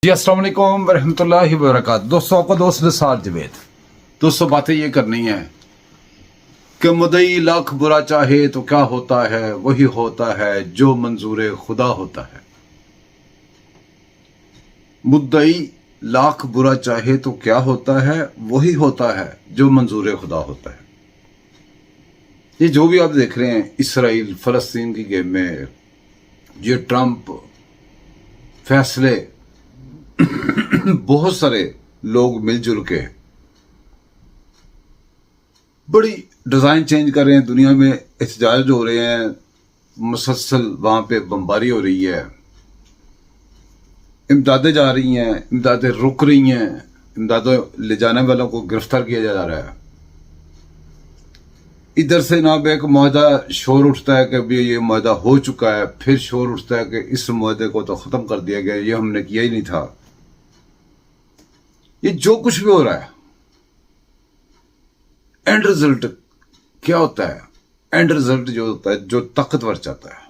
جی السلام علیکم ورحمۃ اللہ وبرکاتہ۔ دوستوں کو دوست نثار جوید۔ دوستوں باتیں یہ کرنی ہے کہ مدعی لاکھ برا چاہے تو کیا ہوتا ہے، وہی ہوتا ہے جو منظور خدا ہوتا ہے۔ مدعی لاکھ برا چاہے تو کیا ہوتا ہے، وہی ہوتا ہے جو منظور خدا ہوتا ہے۔ یہ جو بھی آپ دیکھ رہے ہیں اسرائیل فلسطین کی گیم میں، یہ ٹرمپ فیصلے، بہت سارے لوگ مل جل کے بڑی ڈیزائن چینج کر رہے ہیں، دنیا میں احتجاج ہو رہے ہیں، مسلسل وہاں پہ بمباری ہو رہی ہے، امدادیں جا رہی ہیں، امدادیں رک رہی ہیں، امدادیں لے جانے والوں کو گرفتار کیا جا رہا ہے۔ ادھر سے جناب ایک معاہدہ شور اٹھتا ہے کہ ابھی یہ معاہدہ ہو چکا ہے، پھر شور اٹھتا ہے کہ اس معاہدے کو تو ختم کر دیا گیا، یہ ہم نے کیا ہی نہیں تھا۔ یہ جو کچھ بھی ہو رہا ہے، اینڈ رزلٹ کیا ہوتا ہے؟ اینڈ رزلٹ جو ہوتا ہے، جو طاقتور چاہتا ہے۔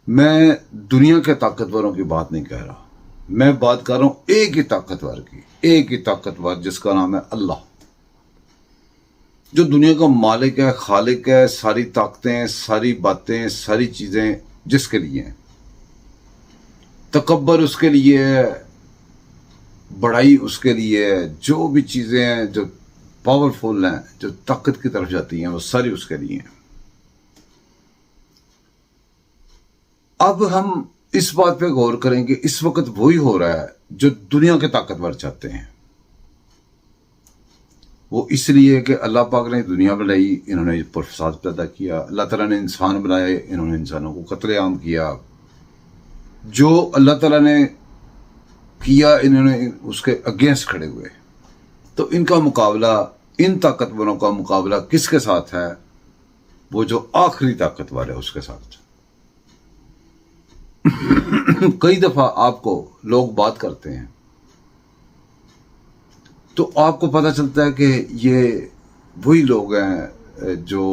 میں دنیا کے طاقتوروں کی بات نہیں کہہ رہا، میں بات کر رہا ہوں ایک ہی طاقتور کی، ایک ہی طاقتور جس کا نام ہے اللہ، جو دنیا کا مالک ہے، خالق ہے، ساری طاقتیں، ساری باتیں، ساری چیزیں جس کے لیے ہیں۔ تکبر اس کے لیے ہے، بڑائی اس کے لیے ہے، جو بھی چیزیں ہیں جو پاورفل ہیں، جو طاقت کی طرف جاتی ہیں، وہ ساری اس کے لیے ہیں۔ اب ہم اس بات پہ غور کریں کہ اس وقت وہی ہو رہا ہے جو دنیا کے طاقتور چاہتے ہیں۔ وہ اس لیے کہ اللہ پاک نے دنیا بنائی، انہوں نے پرفساد پیدا کیا، اللہ تعالیٰ نے انسان بنائے، انہوں نے انسانوں کو قتل عام کیا۔ جو اللہ تعالیٰ نے کیا، انہوں نے اس کے اگینسٹ کھڑے ہوئے۔ تو ان کا مقابلہ، ان طاقتوروں کا مقابلہ کس کے ساتھ ہے؟ وہ جو آخری طاقتور ہے اس کے ساتھ۔ کئی دفعہ آپ کو لوگ بات کرتے ہیں تو آپ کو پتہ چلتا ہے کہ یہ وہی لوگ ہیں جو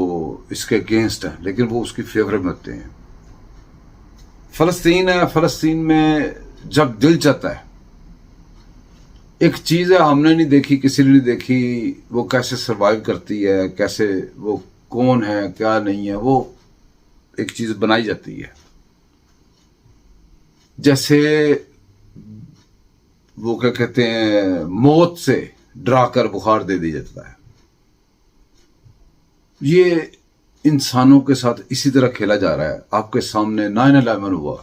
اس کے اگینسٹ ہیں، لیکن وہ اس کی فیور میں ہوتے ہیں۔ فلسطین ہے، فلسطین میں جب دل چاہتا ہے، ایک چیز ہے ہم نے نہیں دیکھی، کسی نے نہیں دیکھی، وہ کیسے سروائیو کرتی ہے، کیسے وہ کون ہے کیا نہیں ہے، وہ ایک چیز بنائی جاتی ہے۔ جیسے وہ کیا کہتے ہیں، موت سے ڈرا کر بخار دے دی جاتا ہے۔ یہ انسانوں کے ساتھ اسی طرح کھیلا جا رہا ہے۔ آپ کے سامنے 9/11 ہوا،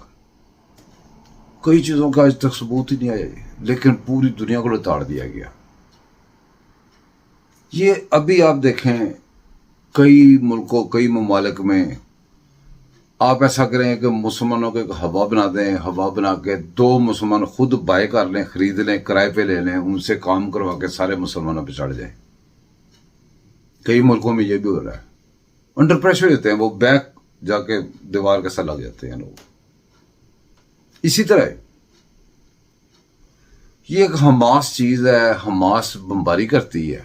کئی چیزوں کا آج تک ثبوت ہی نہیں آیا، لیکن پوری دنیا کو لتاڑ دیا گیا۔ یہ ابھی آپ دیکھیں کئی ملکوں، کئی ممالک میں آپ ایسا کریں کہ مسلمانوں کو ایک ہوا بنا دیں، ہوا بنا کے 2 مسلمان خود بائے کر لیں، خرید لیں، کرائے پہ لے لیں، ان سے کام کروا کے سارے مسلمانوں پہ چڑھ جائیں۔ کئی ملکوں میں یہ بھی ہو رہا ہے، انڈر پریشر ہوتے ہیں، وہ بیک جا کے دیوار کے ساتھ لگ جاتے ہیں لوگ۔ اسی طرح یہ ایک حماس چیز ہے، حماس بمباری کرتی ہے،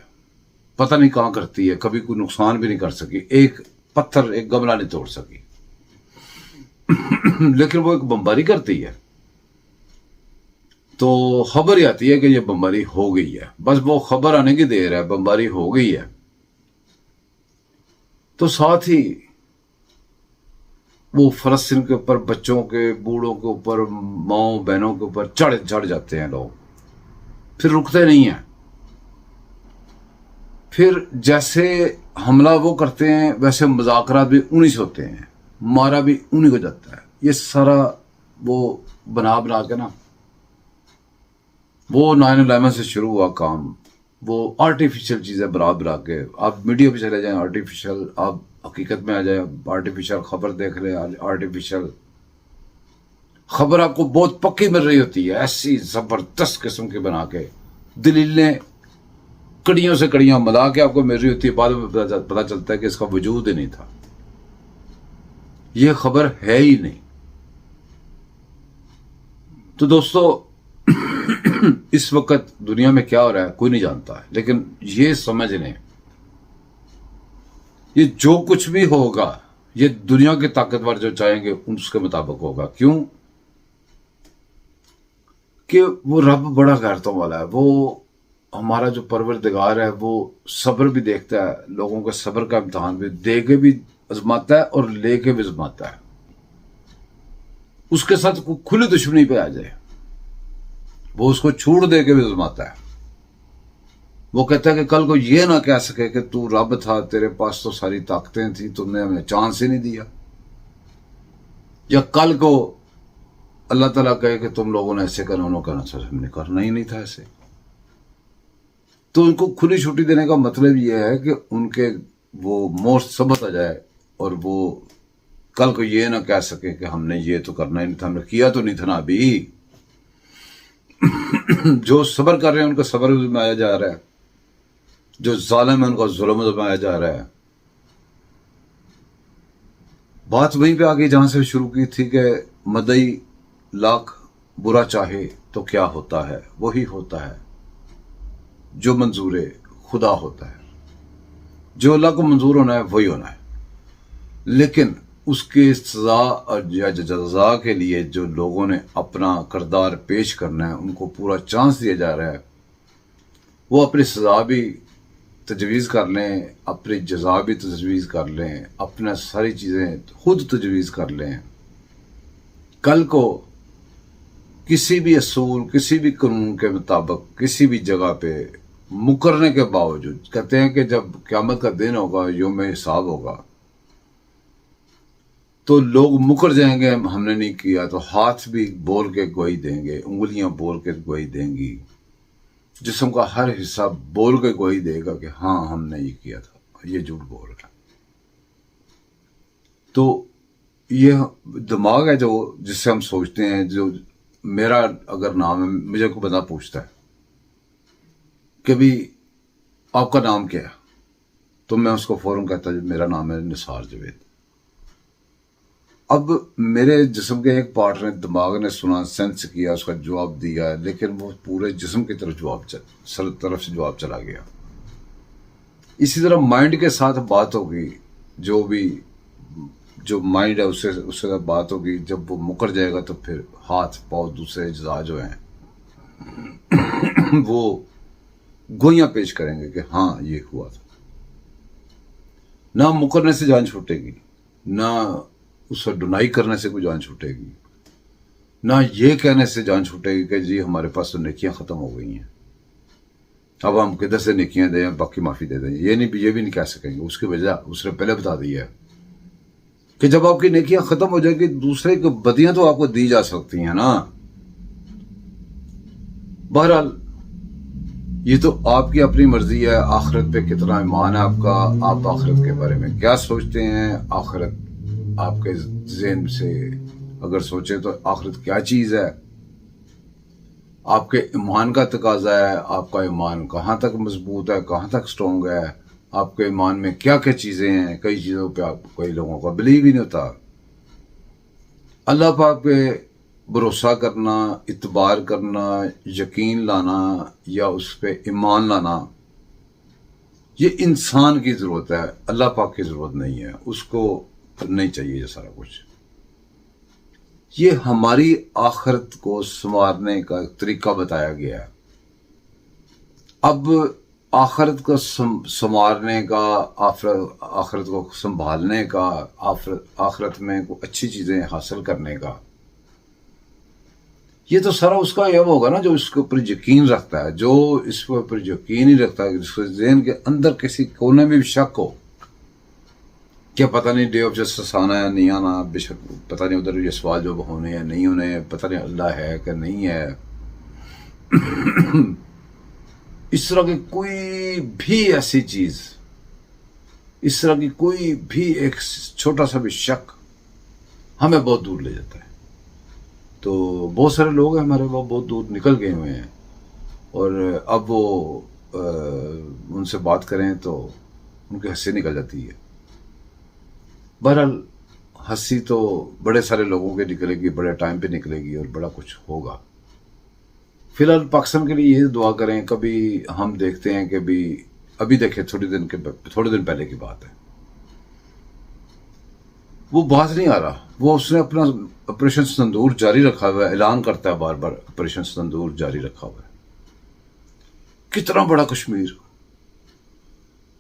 پتہ نہیں کہاں کرتی ہے، کبھی کوئی نقصان بھی نہیں کر سکی، ایک پتھر، ایک گملہ نہیں توڑ سکی، لیکن وہ ایک بمباری کرتی ہے۔ تو خبر ہی آتی ہے کہ یہ بمباری ہو گئی ہے، بس وہ خبر آنے کی دیر ہے، بمباری ہو گئی ہے۔ تو ساتھ ہی وہ فلسطین کے اوپر، بچوں کے، بوڑھوں کے اوپر، ماؤں بہنوں کے اوپر چڑھ جاتے ہیں لوگ، پھر رکتے نہیں ہیں۔ پھر جیسے حملہ وہ کرتے ہیں ویسے مذاکرات بھی انہی سے ہوتے ہیں، مارا بھی انہی کو جاتا ہے۔ یہ سارا وہ بنا کے نا، وہ 9/11 سے شروع ہوا کام، وہ آرٹیفیشل چیزیں بنا کے، آپ میڈیا پہ چلے جائیں آرٹیفیشل، آپ حقیقت میں آ جائیں آرٹیفیشل خبر دیکھ لیں، آرٹیفیشل خبر آپ کو بہت پکی مل رہی ہوتی ہے، ایسی زبردست قسم کی بنا کے، دلیلیں کڑیوں سے کڑیاں ملا کے آپ کو مل رہی ہوتی ہے، بعد میں پتہ چلتا ہے کہ اس کا وجود ہی نہیں تھا، یہ خبر ہے ہی نہیں۔ تو دوستو اس وقت دنیا میں کیا ہو رہا ہے کوئی نہیں جانتا ہے، لیکن یہ سمجھ لیں یہ جو کچھ بھی ہوگا یہ دنیا کے طاقتور جو چاہیں گے اس کے مطابق ہوگا۔ کیوں؟ کہ وہ رب بڑا غیرتوں والا ہے. وہ ہمارا جو پروردگار ہے وہ صبر بھی دیکھتا ہے, لوگوں کے صبر کا امتحان بھی دے کے بھی آزماتا ہے اور لے کے بھی آزماتا ہے. اس کے ساتھ کوئی کھلی دشمنی پہ آ جائے وہ اس کو چھوڑ دے کے بھی آزماتا ہے. وہ کہتا ہے کہ کل کو یہ نہ کہہ سکے کہ تو رب تھا, تیرے پاس تو ساری طاقتیں تھیں, تم نے ہمیں چانس ہی نہیں دیا. یا کل کو اللہ تعالیٰ کہے کہ تم لوگوں نے ایسے کرنا, انہوں کرنا سر ہم نے کرنا ہی نہیں تھا ایسے. تو ان کو کھلی چھٹی دینے کا مطلب یہ ہے کہ ان کے وہ موسٹ ثبت آ جائے اور وہ کل کو یہ نہ کہہ سکے کہ ہم نے یہ تو کرنا ہی نہیں تھا, ہم نے کیا تو نہیں تھا نا ابھی. جو صبر کر رہے ہیں ان کا صبر آزمایا جا رہا ہے, جو ظالم ہے ان کا ظلم آزمایا جا رہا ہے. بات وہیں پہ آگے جہاں سے شروع کی تھی کہ مدعی لاکھ برا چاہے تو کیا ہوتا ہے, وہی ہوتا ہے جو منظور خدا ہوتا ہے. جو اللہ کو منظور ہونا ہے وہی ہونا ہے. لیکن اس کے سزا یا جزا کے لیے جو لوگوں نے اپنا کردار پیش کرنا ہے ان کو پورا چانس دیا جا رہا ہے. وہ اپنی سزا بھی تجویز کر لیں, اپنی جزا بھی تجویز کر لیں, اپنا ساری چیزیں خود تجویز کر لیں. کل کو کسی بھی اصول, کسی بھی قانون کے مطابق کسی بھی جگہ پہ مکرنے کے باوجود کہتے ہیں کہ جب قیامت کا دن ہوگا, یوم حساب ہوگا, تو لوگ مکر جائیں گے ہم نے نہیں کیا, تو ہاتھ بھی بول کے گواہی دیں گے, انگلیاں بول کے گواہی دیں گی, جسم کا ہر حصہ بول کے گواہی دے گا کہ ہاں ہم نے یہ کیا تھا, یہ جھوٹ بول رہا ہے. تو یہ دماغ ہے جو جس سے ہم سوچتے ہیں. جو میرا اگر نام ہے, مجھے کوئی بندہ پوچھتا ہے کہ بھی آپ کا نام کیا ہے, تو میں اس کو فوراً کہتا ہوں میرا نام ہے نثار جاوید. اب میرے جسم کے ایک پارٹ نے, دماغ نے سنا, سینس کیا, اس کا جواب دیا, لیکن وہ پورے جسم کی طرف طرف سے جواب چلا گیا. اسی طرح مائنڈ کے ساتھ بات ہوگی, جو مائنڈ ہے اس سے بات ہوگی. جب وہ مکر جائے گا تو پھر ہاتھ پاؤں دوسرے اجزاء جو ہیں وہ گوئیاں پیش کریں گے کہ ہاں یہ ہوا تھا. نہ مکرنے سے جان چھوٹے گی, نہ اس کو ڈنائی کرنے سے کوئی جان چھوٹے گی, نہ یہ کہنے سے جان چھوٹے گی کہ جی ہمارے پاس تو نیکیاں ختم ہو گئی ہیں, اب ہم کدھر سے نیکیاں دیں, باقی معافی دے دیں. یہ بھی نہیں کہہ سکیں گے. اس کی وجہ اس نے پہلے بتا دی ہے کہ جب آپ کی نیکیاں ختم ہو جائے گی, دوسرے کی بدیاں تو آپ کو دی جا سکتی ہیں نا. بہرحال یہ تو آپ کی اپنی مرضی ہے. آخرت پہ کتنا ایمان ہے آپ کا, آپ آخرت کے بارے میں کیا سوچتے ہیں, آخرت آپ کے ذہن سے اگر سوچیں تو آخرت کیا چیز ہے, آپ کے ایمان کا تقاضا ہے, آپ کا ایمان کہاں تک مضبوط ہے, کہاں تک سٹرونگ ہے, آپ کے ایمان میں کیا کیا چیزیں ہیں. کئی چیزوں پہ کئی لوگوں کا بلیو ہی نہیں ہوتا. اللہ پاک پہ بھروسہ کرنا, اعتبار کرنا, یقین لانا یا اس پہ ایمان لانا, یہ انسان کی ضرورت ہے, اللہ پاک کی ضرورت نہیں ہے. اس کو نہیں چاہیے یہ سارا کچھ. یہ ہماری آخرت کو سنوارنے کا طریقہ بتایا گیا ہے. اب آخرت کو سنوارنے کا, آخرت کو سنبھالنے کا, آخرت میں کوئی اچھی چیزیں حاصل کرنے کا, یہ تو سارا اس کا یہ ہوگا نا جو اس کے اوپر یقین رکھتا ہے. جو اس کے اوپر یقین ہی رکھتا ہے, جس کے ذہن کے اندر کسی کونے میں بھی شک ہو کہ پتہ نہیں ڈے آف جسٹس آنا ہے نہیں آنا, بے شک پتہ نہیں ادھر یہ سوال جو ہونے ہیں نہیں ہونے, پتہ نہیں اللہ ہے کہ نہیں ہے. اس طرح کی کوئی بھی ایسی چیز, اس طرح کی کوئی بھی ایک چھوٹا سا بھی شک ہمیں بہت دور لے جاتا ہے. تو بہت سارے لوگ ہیں ہمارے وہ بہت دور نکل گئے ہوئے ہیں, اور اب وہ ان سے بات کریں تو ان کی ہنسی نکل جاتی ہے. بہرحال ہنسی تو بڑے سارے لوگوں کے نکلے گی, بڑے ٹائم پہ نکلے گی اور بڑا کچھ ہوگا. فی الحال پاکستان کے لیے یہ دعا کریں. کبھی ہم دیکھتے ہیں کہ ابھی دیکھیں تھوڑے دن پہلے کی بات ہے, وہ باز نہیں آ رہا. وہ اس نے اپنا آپریشن سندور جاری رکھا ہوا ہے, اعلان کرتا ہے بار بار آپریشن سندور جاری رکھا ہوا ہے. کتنا بڑا کشمیر,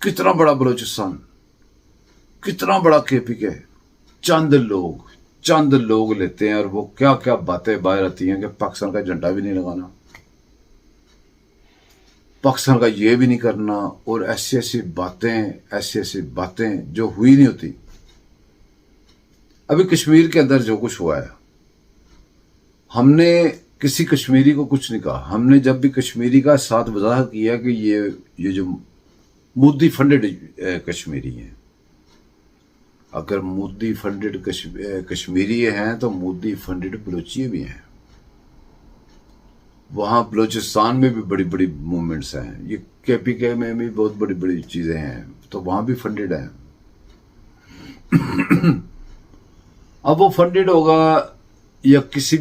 کتنا بڑا بلوچستان, کتنا بڑا KPK. چند لوگ لیتے ہیں اور وہ کیا کیا باتیں باہر آتی ہیں کہ پاکستان کا جھنڈا بھی نہیں لگانا, پاکستان کا یہ بھی نہیں کرنا, اور ایسی ایسی باتیں جو ہوئی نہیں ہوتی. ابھی کشمیر کے اندر جو کچھ ہوا ہے, ہم نے کسی کشمیری کو کچھ نہیں کہا. ہم نے جب بھی کشمیری کا ساتھ وضاحت کیا کہ یہ جو مودی فنڈڈ کشمیری ہیں, اگر مودی فنڈڈ کشمیری ہیں تو مودی فنڈڈ بلوچی بھی ہیں. وہاں بلوچستان میں بھی بڑی بڑی موومنٹس ہیں, یہ KPK میں بھی بہت بڑی بڑی چیزیں ہیں, تو وہاں بھی فنڈڈ ہیں. اب وہ فنڈڈ ہوگا یا کسی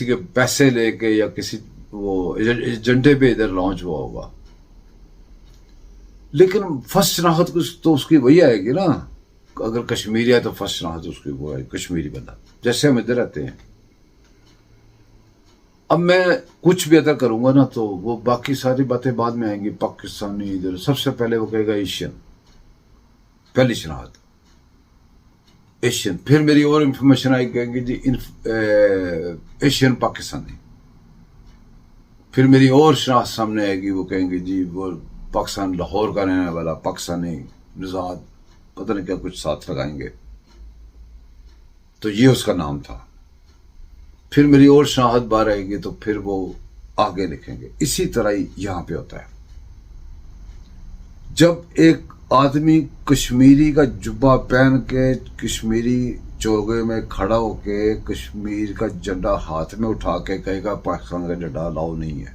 کے پیسے لے کے یا کسی وہ ایجنڈے پہ ادھر لانچ ہوا ہوگا, لیکن فرسٹ شناخت تو اس کی وہی آئے گی نا. اگر کشمیری ہے تو فرسٹ شناخت اس کی وہ ہے کشمیری بندہ, جیسے ہم ادھر رہتے ہیں. اب میں کچھ بھی ادھر کروں گا نا تو وہ باقی ساری باتیں بعد میں آئیں گی. پاکستانی ادھر سب سے پہلے وہ کہے گا ایشین, پہلی شناخت ایشین. پھر میری اور انفارمیشن آئی کہیں گی جی ایشین پاکستانی. پھر میری اور شناخت سامنے آئے گی, وہ کہیں گے جی وہ پاکستان لاہور کا رہنے والا پاکستانی نژاد, پتہ نہیں کیا کچھ ساتھ لگائیں گے, تو یہ اس کا نام تھا. پھر میری اور شناخت باہر آئے گی تو پھر وہ آگے لکھیں گے. اسی طرح ہی یہاں پہ ہوتا ہے. جب ایک آدمی کشمیری کا جبہ پہن کے کشمیری چوگے میں کھڑا ہو کے کشمیر کا جھنڈا ہاتھ میں اٹھا کے کہے گا پاکستان کا جھنڈا الاؤ نہیں ہے,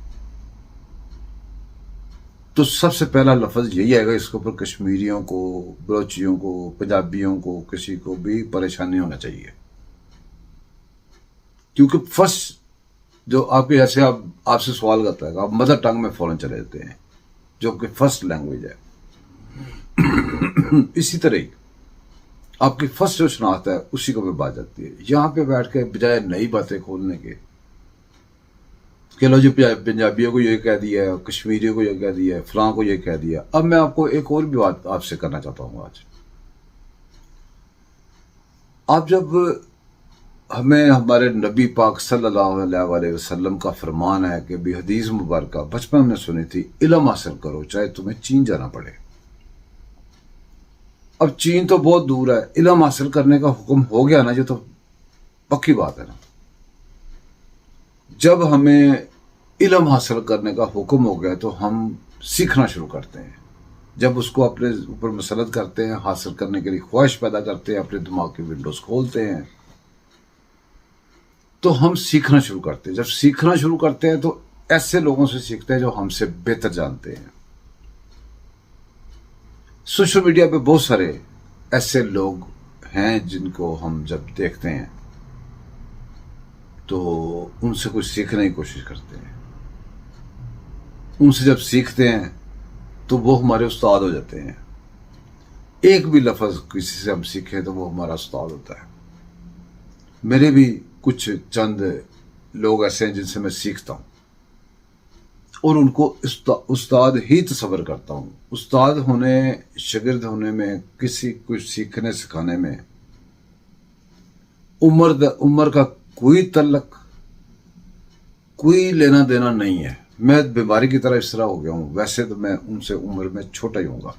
تو سب سے پہلا لفظ یہی آئے گا. اس کے اوپر کشمیریوں کو, بلوچیوں کو, پنجابیوں کو, کسی کو بھی پریشانی ہونا چاہیے, کیونکہ فرسٹ جو آپ کے جیسے آپ سے سوال کرتا ہے آپ مدر ٹنگ میں فوراً چلے جاتے ہیں, جو کہ فرسٹ لینگویج ہے. اسی طرح ہی آپ کی فرسٹ جو شناخت ہے اسی کو بھی بات جاتی ہے. یہاں پہ بیٹھ کے بجائے نئی باتیں کھولنے کے کہ لو جی پنجابیوں کو یہ کہہ دیا, کشمیریوں کو یہ کہہ دیا, فلاں کو یہ کہہ دیا. اب میں آپ کو ایک اور بھی بات آپ سے کرنا چاہتا ہوں. آج آپ جب ہمیں ہمارے نبی پاک صلی اللہ علیہ وسلم کا فرمان ہے کہ بھی حدیث مبارکہ بچپن ہم نے سنی تھی, علم حاصل کرو چاہے تمہیں چین جانا پڑے. اب چین تو بہت دور ہے, علم حاصل کرنے کا حکم ہو گیا نا, یہ تو پکی بات ہے نا. جب ہمیں علم حاصل کرنے کا حکم ہو گیا تو ہم سیکھنا شروع کرتے ہیں. جب اس کو اپنے اوپر مسلط کرتے ہیں, حاصل کرنے کے لیے خواہش پیدا کرتے ہیں, اپنے دماغ کی ونڈوز کھولتے ہیں, تو ہم سیکھنا شروع کرتے ہیں. جب سیکھنا شروع کرتے ہیں تو ایسے لوگوں سے سیکھتے ہیں جو ہم سے بہتر جانتے ہیں. سوشل میڈیا پہ بہت سارے ایسے لوگ ہیں جن کو ہم جب دیکھتے ہیں تو ان سے کچھ سیکھنے کی کوشش کرتے ہیں. ان سے جب سیکھتے ہیں تو وہ ہمارے استاد ہو جاتے ہیں. ایک بھی لفظ کسی سے ہم سیکھیں تو وہ ہمارا استاد ہوتا ہے. میرے بھی کچھ چند لوگ ایسے ہیں جن سے میں سیکھتا ہوں اور ان کو استاد ہی تصور کرتا ہوں. استاد ہونے, شاگرد ہونے میں, کسی کچھ سیکھنے سکھانے میں عمر کا کوئی تعلق, کوئی لینا دینا نہیں ہے. میں بیماری کی طرح اس طرح ہو گیا ہوں. ویسے تو میں ان سے عمر میں چھوٹا ہی ہوں گا,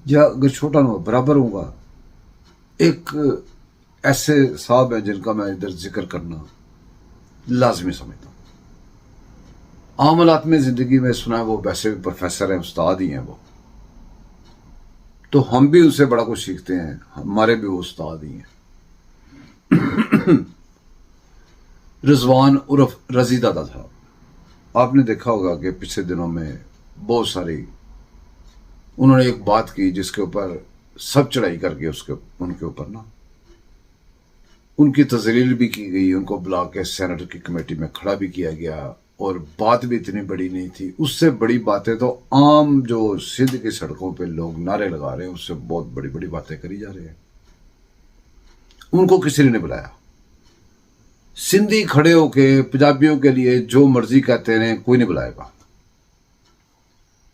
یا اگر چھوٹا نہ ہو برابر ہوں گا. ایک ایسے صاحب ہیں جن کا میں ادھر ذکر کرنا لازمی سمجھتا ہوں. عام حالات میں زندگی میں سنا ہے وہ ویسے بھی پروفیسر ہیں, استاد ہی ہیں وہ, تو ہم بھی ان سے بڑا کچھ سیکھتے ہیں. ہمارے بھی وہ استاد ہی ہیں. رضوان عرف رضی دادا صاحب, آپ نے دیکھا ہوگا کہ پچھلے دنوں میں بہت ساری انہوں نے ایک بات کی جس کے اوپر سب چڑھائی کر کے ان کے اوپر نا ان کی تذلیل بھی کی گئی. ان کو بلا کے سینیٹ کی کمیٹی میں کھڑا بھی کیا گیا, اور بات بھی اتنی بڑی نہیں تھی. اس سے بڑی باتیں تو عام جو سندھ کی سڑکوں پہ لوگ نعرے لگا رہے ہیں اس سے بہت بڑی بڑی باتیں کری جا رہے ہیں. ان کو کسی نے نہیں بلایا. سندھی کھڑے ہو کے پنجابیوں کے لیے جو مرضی کہتے رہے, کوئی نہیں بلائے گا.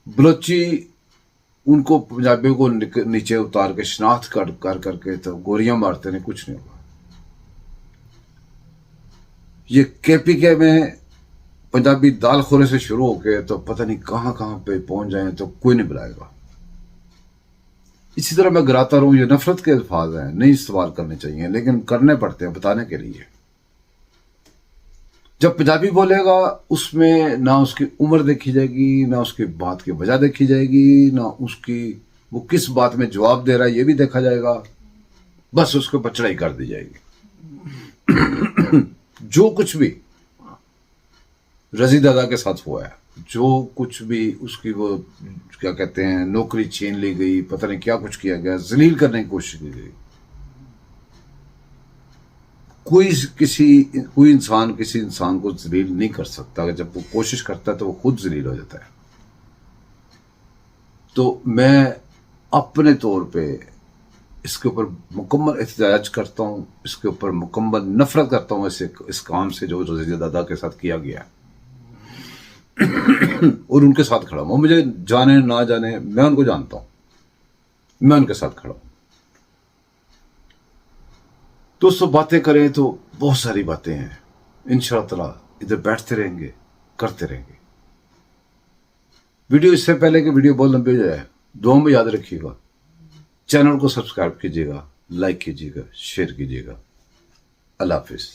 بلوچی ان کو پنجابیوں کو نیچے اتار کے شناخت کر کے تو گولیاں مارتے رہے, کچھ نہیں ہوگا. یہ کے پی کے میں پنجابی دال خورے سے شروع ہو کے تو پتہ نہیں کہاں کہاں پہ پہنچ جائیں تو کوئی نہیں بلائے گا. اسی طرح میں گراتا رہوں, یہ نفرت کے الفاظ ہیں, نہیں استعمال کرنے چاہیے لیکن کرنے پڑتے ہیں بتانے کے لیے. جب پنجابی بولے گا اس میں نہ اس کی عمر دیکھی جائے گی, نہ اس کی بات کی وجہ دیکھی جائے گی, نہ اس کی وہ کس بات میں جواب دے رہا ہے یہ بھی دیکھا جائے گا. بس اس کو بچڑائی کر دی جائے گی. جو کچھ بھی رضی دادا کے ساتھ ہوا ہے, جو کچھ بھی اس کی وہ کیا کہتے ہیں نوکری چھین لی گئی, پتہ نہیں کیا کچھ کیا گیا, ذلیل کرنے کی کوشش کی گئی. کوئی انسان کسی انسان کو ذلیل نہیں کر سکتا. جب وہ کوشش کرتا ہے تو وہ خود ذلیل ہو جاتا ہے. تو میں اپنے طور پہ اس کے اوپر مکمل احتجاج کرتا ہوں, اس کے اوپر مکمل نفرت کرتا ہوں اس کام سے جو رضی دادا کے ساتھ کیا گیا ہے. اور ان کے ساتھ کھڑا ہوں. مجھے جانے نہ جانے, میں ان کو جانتا ہوں, میں ان کے ساتھ کھڑا ہوں. دوستوں باتیں کریں تو بہت ساری باتیں ہیں, انشاءاللہ تعالی ادھر بیٹھتے رہیں گے, کرتے رہیں گے. ویڈیو اس سے پہلے کہ ویڈیو بہت لمبی ہو جائے, دعاؤں میں یاد رکھیے گا, چینل کو سبسکرائب کیجیے گا, لائک کیجیے گا, شیئر کیجیے گا. اللہ حافظ.